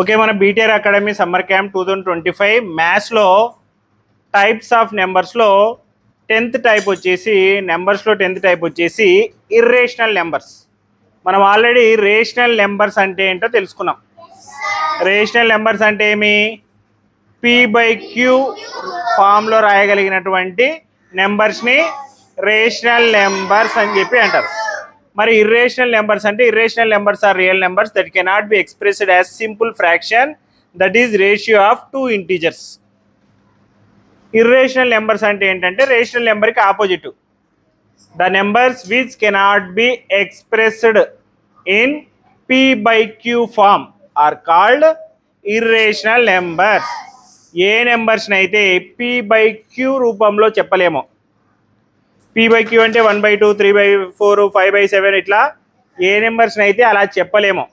Okay, మన BTR academy summer camp 2025 మ్యాథ్స్లో types of నెంబర్స్లో 10th type వచ్చేసి ఇర్రేషనల్ నెంబర్స్. మనం ఆల్రెడీ రేషనల్ నెంబర్స్ అంటే ఏంటో తెలుసుకున్నాం. రేషనల్ నెంబర్స్ అంటే ఏమి? P/Q ఫామ్లో రాయగలిగినటువంటి నెంబర్స్ని రేషనల్ నెంబర్స్ అని చెప్పి అంటారు. మరి ఇర్రేషనల్ నెంబర్స్ అంటే irrational numbers are real numbers that cannot be expressed as simple fraction that is ratio of 2 integers. Irrational numbers అంటే ఏంటంటే రేషనల్ నెంబర్కి opposite. The numbers which cannot be expressed in P/Q form are called irrational numbers. ఏ నెంబర్స్ని అయితే P/Q రూపంలో చెప్పలేమో, P/Q అంటే 1/2, 3/4, 5/7 ఇట్లా ఏ నెంబర్స్ని అయితే అలా చెప్పలేమో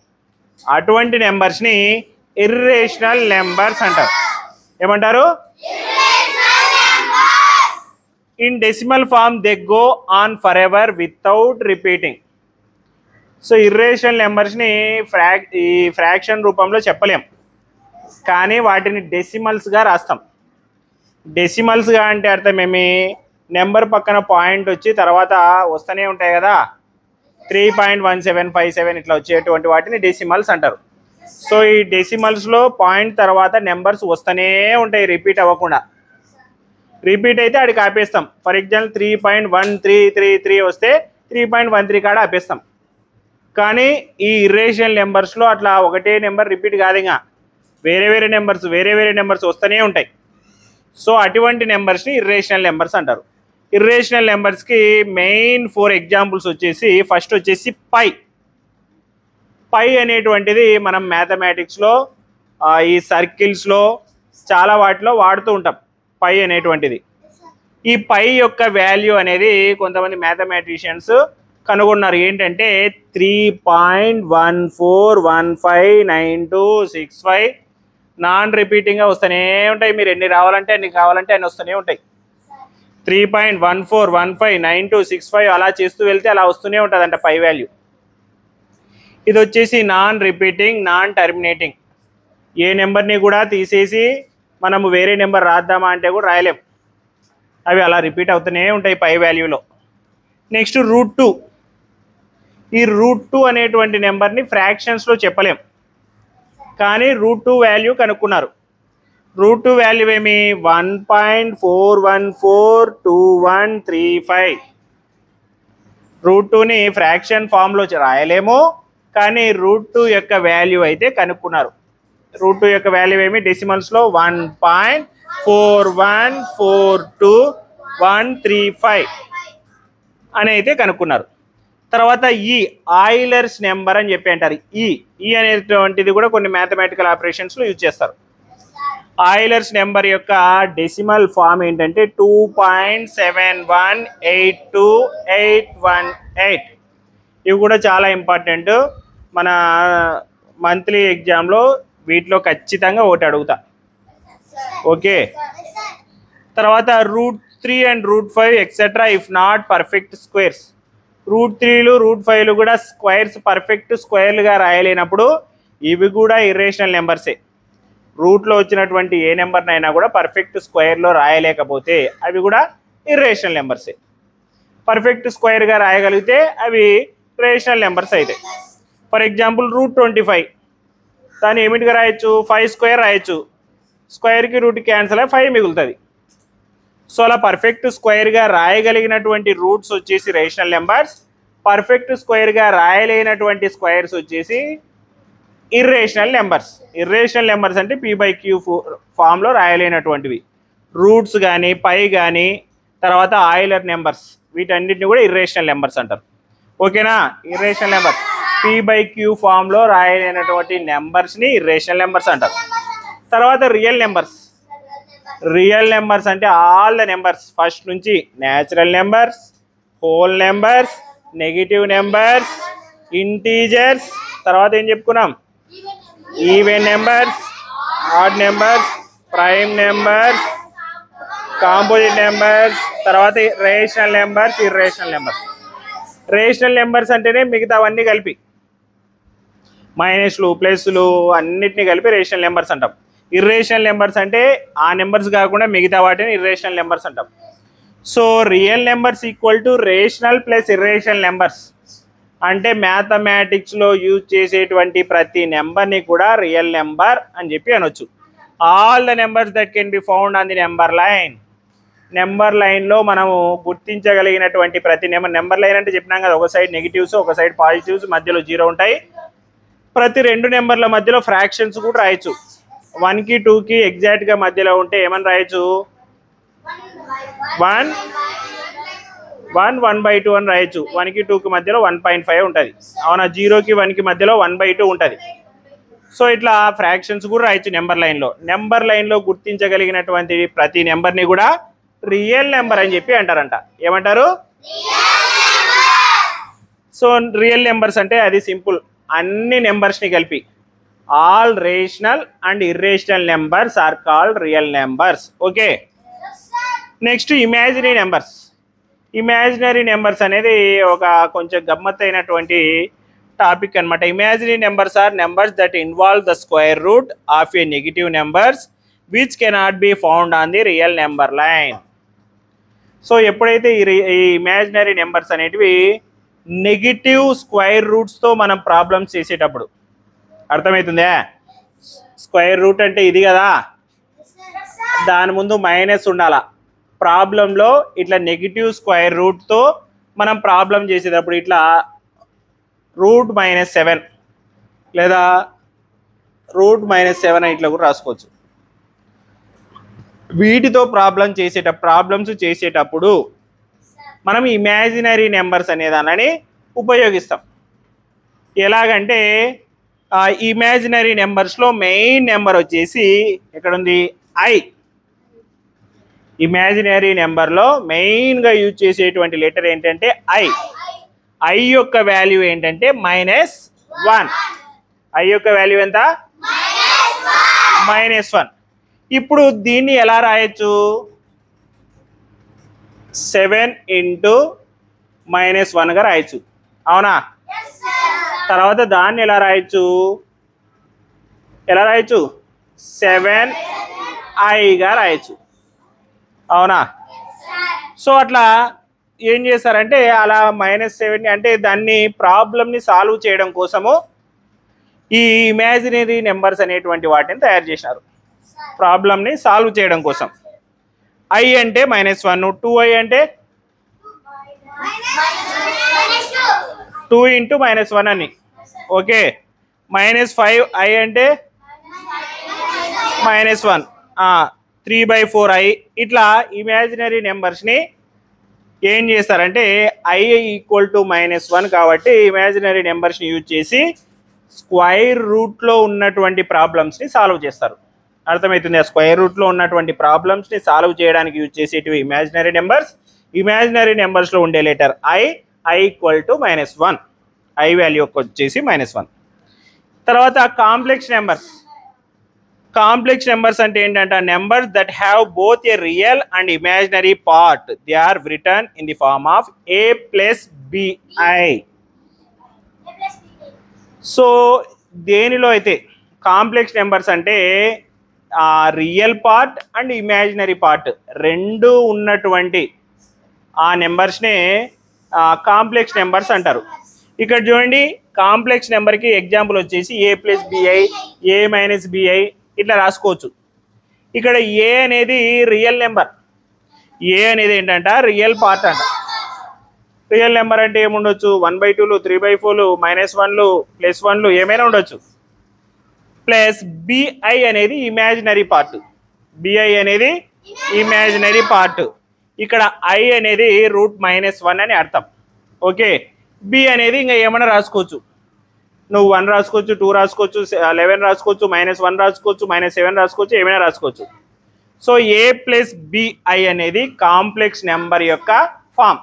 అటువంటి నెంబర్స్ని ఇర్రేషనల్ నెంబర్స్ అంటారు. ఏమంటారు? In decimal form they go on for ever without repeating. So irrational నెంబర్స్ని ఫ్రాక్షన్ రూపంలో చెప్పలేం, కానీ వాటిని డెసిమల్స్గా రాస్తాం. డెసిమల్స్గా అంటే అర్థం ఏమి? నెంబర్ పక్కన పాయింట్ వచ్చి తర్వాత వస్తూనే ఉంటాయి కదా, 3.1757 ఇట్లా వచ్చేటువంటి వాటిని డెసిమల్స్ అంటారు. సో ఈ డెసిమల్స్లో పాయింట్ తర్వాత నెంబర్స్ వస్తూనే ఉంటాయి రిపీట్ అవ్వకుండా. రిపీట్ అయితే అడికి ఆపేస్తాం. ఫర్ ఎగ్జాంపుల్ 3.1333 వస్తే 3.13 కాడ ఆపేస్తాం. కానీ ఈ ఇర్రేషనల్ నెంబర్స్లో అట్లా ఒకటే నెంబర్ రిపీట్ కాదు, ఇంకా వేరే వేరే నెంబర్స్ వస్తూనే ఉంటాయి. సో అటువంటి నెంబర్స్ని ఇర్రేషనల్ నెంబర్స్ అంటారు. ఇర్రేషనల్ నెంబర్స్కి మెయిన్ 4 ఎగ్జాంపుల్స్ వచ్చేసి, ఫస్ట్ వచ్చేసి పై అనేటువంటిది మనం మ్యాథమెటిక్స్లో ఈ సర్కిల్స్లో చాలా వాటిలో వాడుతూ ఉంటాం. పై అనేటువంటిది, ఈ పై యొక్క వాల్యూ అనేది కొంతమంది మ్యాథమెటిషియన్స్ కనుగొన్నారు. ఏంటంటే 3.14159265 నాన్ రిపీటింగ్గా వస్తూనే ఉంటాయి. మీరు ఎన్ని కావాలంటే అన్ని వస్తూనే ఉంటాయి. 3.14159265 అలా చేస్తూ వెళ్తే అలా వస్తూనే ఉంటుందంట పై వాల్యూ. ఇది వచ్చేసి నాన్ రిపీటింగ్, నాన్ టర్మినేటింగ్. ఏ నెంబర్ని కూడా తీసేసి మనము వేరే నెంబర్ రాద్దామా అంటే కూడా రాయలేం, అవి అలా రిపీట్ అవుతూనే ఉంటాయి పై వాల్యూలో. నెక్స్ట్ √2. ఈ √2 అనేటువంటి నెంబర్ని ఫ్రాక్షన్స్లో చెప్పలేం, కానీ √2 వాల్యూ కనుక్కున్నారు. √2 వాల్యూ ఏమి? 1.4142135. √2ని ఫ్రాక్షన్ ఫామ్లో రాయలేము, కానీ √2 యొక్క వాల్యూ అయితే కనుక్కున్నారు. √2 యొక్క వాల్యూ ఏమి? డెసిమల్స్లో 1.4142135 అని అయితే కనుక్కున్నారు. తర్వాత ఆయిలర్స్ నెంబర్ అని చెప్పి అంటారు. ఈ అనేటువంటిది కూడా కొన్ని మ్యాథమెటికల్ ఆపరేషన్స్లో యూజ్ చేస్తారు. ఆయిలర్స్ నెంబర్ యొక్క డెసిమల్ ఫామ్ ఏంటంటే 2.7182818. ఇవి కూడా చాలా ఇంపార్టెంట్. మన మంత్లీ ఎగ్జామ్లో వీటిలో ఖచ్చితంగా ఒకటి అడుగుతా. ఓకే, తర్వాత √3 and √5 etcetera if not perfect squares. √3లు √5లు కూడా స్క్వేర్స్, పర్ఫెక్ట్ స్క్వేర్లుగా రాయలేనప్పుడు ఇవి కూడా ఇర్రేషనల్ నెంబర్సే. రూట్లో వచ్చినటువంటి ఏ నెంబర్నైనా కూడా పర్ఫెక్ట్ స్క్వేర్లో రాయలేకపోతే అవి కూడా ఇర్రేషనల్ నెంబర్సే. పర్ఫెక్ట్ స్క్వేర్గా రాయగలిగితే అవి రేషనల్ నెంబర్స్ అవుతాయి. ఫర్ ఎగ్జాంపుల్ √25, దాన్ని ఏమిటిగా రాయొచ్చు? 5 స్క్వేర్ రాయొచ్చు. స్క్వేర్కి రూట్ క్యాన్సిల్ అయ్యి 5 మిగులుతుంది. సో అలా పర్ఫెక్ట్ స్క్వేర్గా రాయగలిగినటువంటి రూట్స్ వచ్చేసి రేషనల్ నెంబర్స్, పర్ఫెక్ట్ స్క్వేర్గా రాయలేనటువంటి స్క్వేర్స్ వచ్చేసి ఇర్రేషనల్ నెంబర్స్. ఇర్రేషనల్ నెంబర్స్ అంటే P/Q ఫామ్లో రాయలేనటువంటివి. రూట్స్ కానీ పై కానీ తర్వాత ఆయిలర్ నెంబర్స్, వీటన్నిటిని కూడా ఇర్రేషనల్ నెంబర్స్ అంటారు. ఓకేనా? ఇర్రేషనల్ నెంబర్స్ P/Q ఫామ్లో రాయలేనటువంటి నెంబర్స్ని ఇర్రేషనల్ నెంబర్స్ అంటారు. తర్వాత రియల్ నెంబర్స్. రియల్ నెంబర్స్ అంటే ఆల్ ద నెంబర్స్, ఫస్ట్ నుంచి natural numbers, whole numbers, negative numbers, integers, తర్వాత ఏం చెప్పుకున్నాం? Even numbers, odd numbers, prime numbers, composite numbers, తర్వాత rational numbers, irrational numbers. Rational numbers అంటేనే మిగతావన్నీ కలిపి. మైనస్లు ప్లస్లు అన్నిటిని కలిపి రేషనల్ నెంబర్స్ అంటాం. ఇర్రేషనల్ నెంబర్స్ అంటే ఆ నెంబర్స్ కాకుండా మిగతా వాటిని ఇర్రేషనల్ నెంబర్స్ అంటాం. So real numbers equal to rational plus irrational numbers అంటే మ్యాథమెటిక్స్లో యూజ్ చేసేటువంటి ప్రతి నెంబర్ని కూడా రియల్ నెంబర్ అని చెప్పి అనొచ్చు. All the numbers that can be found on the number line. Number లైన్లో మనము గుర్తించగలిగినటువంటి ప్రతి నెంబర్ లైన్ అంటే చెప్పినాం కదా, ఒక సైడ్ నెగిటివ్స్ ఒక సైడ్ పాజిటివ్స్ మధ్యలో 0 ఉంటాయి. ప్రతి 2 నెంబర్ల మధ్యలో ఫ్రాక్షన్స్ కూడా రాయొచ్చు. 1కి 2కి ఎగ్జాక్ట్గా మధ్యలో ఉంటే ఏమని రాయొచ్చు, 1/2 అని రాయొచ్చు. 1కి 2కి మధ్యలో 1.5 ఉంటుంది. అవునా, 0కి 1కి మధ్యలో 1/2 ఉంటుంది. సో ఇట్లా ఫ్రాక్షన్స్ కూడా రాయొచ్చు నెంబర్ లైన్లో. నెంబర్ లైన్లో గుర్తించగలిగినటువంటి ప్రతి నెంబర్ని కూడా రియల్ నెంబర్ అని చెప్పి అంటారంట. ఏమంటారు? సో రియల్ నెంబర్స్ అంటే అది సింపుల్, అన్ని నెంబర్స్ని కలిపి all rational and irrational numbers are called real numbers. Okay, next imaginary numbers. Imaginary numbers అనేది ఒక కొంచెం గమ్మత్తైనటువంటి టాపిక్ అనమాట. Imaginary numbers are numbers that involve the square root of a negative numbers which cannot be found on the real number line. So ఎప్పుడైతే ఈ imaginary numbers అనేటివి negative square రూట్స్తో మనం ప్రాబ్లమ్స్ చేసేటప్పుడు, అర్థమవుతుందా? స్క్వేర్ రూట్ అంటే ఇది కదా, దాని ముందు మైనస్ ఉండాలా. ప్రాబ్లంలో ఇట్లా నెగిటివ్ స్క్వేర్ రూట్తో మనం ప్రాబ్లం చేసేటప్పుడు ఇట్లా √-7 లేదా √-7 ఇట్లా కూడా రాసుకోవచ్చు. వీటితో ప్రాబ్లమ్స్ చేసేటప్పుడు మనం ఇమాజినరీ నెంబర్స్ అనే దానిని ఉపయోగిస్తాం. ఎలాగంటే ఇమాజినరీ నెంబర్స్లో మెయిన్ నెంబర్ వచ్చేసి ఎక్కడుంది, ఐ. ఇమాజినరీ నెంబర్లో మెయిన్గా యూజ్ చేసేటువంటి లెటర్ ఏంటంటే ఐ. ఐ యొక్క వాల్యూ ఏంటంటే -1. ఐ యొక్క వాల్యూ ఎంత? -1. ఇప్పుడు దీన్ని ఎలా రాయొచ్చు? 7 × -1గా రాయొచ్చు. అవునా? తర్వాత దాన్ని ఎలా రాయొచ్చు? 7iగా రాయొచ్చు. అవునా? సో అట్లా ఏం చేస్తారంటే అలా -7 అంటే దాన్ని ప్రాబ్లమ్ని సాల్వ్ చేయడం కోసము ఈ ఇమాజినరీ నెంబర్స్ అనేటువంటి వాటిని తయారు చేసినారు, ప్రాబ్లమ్ని సాల్వ్ చేయడం కోసం. ఐ అంటే -1, 2i అంటే 2 × -1 అని. ఓకే, -5i అంటే -1, 3/4i. ఇట్లా ఇమాజినరీ నెంబర్స్ని ఏం చేస్తారంటే i = -1 కాబట్టి ఇమాజినరీ నెంబర్స్ని యూజ్ చేసి స్క్వేర్ రూట్లో ఉన్నటువంటి ప్రాబ్లమ్స్ని సాల్వ్ చేస్తారు. అర్థమవుతుంది? స్క్వేర్ రూట్లో ఉన్నటువంటి ప్రాబ్లమ్స్ని సాల్వ్ చేయడానికి యూజ్ చేసేటివి ఇమాజినరీ నెంబర్స్. ఇమాజినరీ నెంబర్స్లో ఉండే లెటర్ i = -1. ఐ వాల్యూ వచ్చేసి -1. తర్వాత కాంప్లెక్స్ నెంబర్స్. కాంప్లెక్స్ నెంబర్స్ అంటే ఏంటంటే numbers that have both a real and imaginary part. They are return in the form of a + bi. So దేనిలో అయితే complex numbers అంటే real part and imaginary part రెండు ఉన్నటువంటి ఆ నెంబర్స్నే కాంప్లెక్స్ నెంబర్స్ అంటారు. ఇక్కడ చూడండి, కాంప్లెక్స్ నెంబర్కి ఎగ్జాంపుల్ వచ్చేసి a + bi, a - bi ఇట్లా రాసుకోవచ్చు. ఇక్కడ ఏ అనేది రియల్ నెంబర్. ఏ అనేది ఏంటంట రియల్ పార్ట్ అంట. రియల్ నెంబర్ అంటే ఏముండొచ్చు, 1/2లు, 3/4లు, -1లు, +1లు ఏమైనా ఉండొచ్చు. ప్లస్ bi అనేది ఇమాజినరీ పార్ట్. bi అనేది ఇమాజినరీ పార్ట్. ఇక్కడ i అనేది √-1 అని అర్థం. ఓకే, b అనేది ఇంకా ఏమైనా రాసుకోవచ్చు. నువ్వు 1 రాసుకోవచ్చు, 2 రాసుకోవచ్చు, 11 రాసుకోవచ్చు, -1 రాసుకోవచ్చు, -7 రాసుకోవచ్చు, ఏమైనా రాసుకోవచ్చు. సో a + bi అనేది కాంప్లెక్స్ నెంబర్ యొక్క ఫామ్.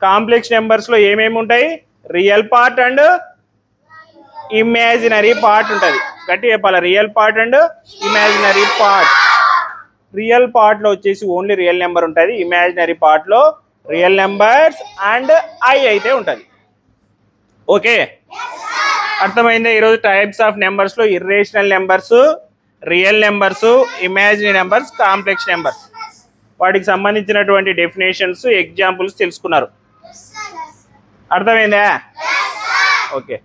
కాంప్లెక్స్ నెంబర్స్లో ఏమేమి ఉంటాయి? Real part and imaginary part ఉంటుంది. గట్టి చెప్పాలి, real part and imaginary part. Real పార్ట్లో వచ్చేసి ఓన్లీ రియల్ నెంబర్ ఉంటుంది. ఇమాజినరీ పార్ట్లో రియల్ నెంబర్స్ అండ్ i అయితే ఉంటుంది. ఓకే, అర్థమైందా? ఈరోజు టైప్స్ ఆఫ్ నెంబర్స్లో irrational numbers, real numbers, imaginary numbers, complex numbers వాటికి సంబంధించినటువంటి డెఫినేషన్స్, ఎగ్జాంపుల్స్ తెలుసుకున్నారు. అర్థమైందా? ఓకే.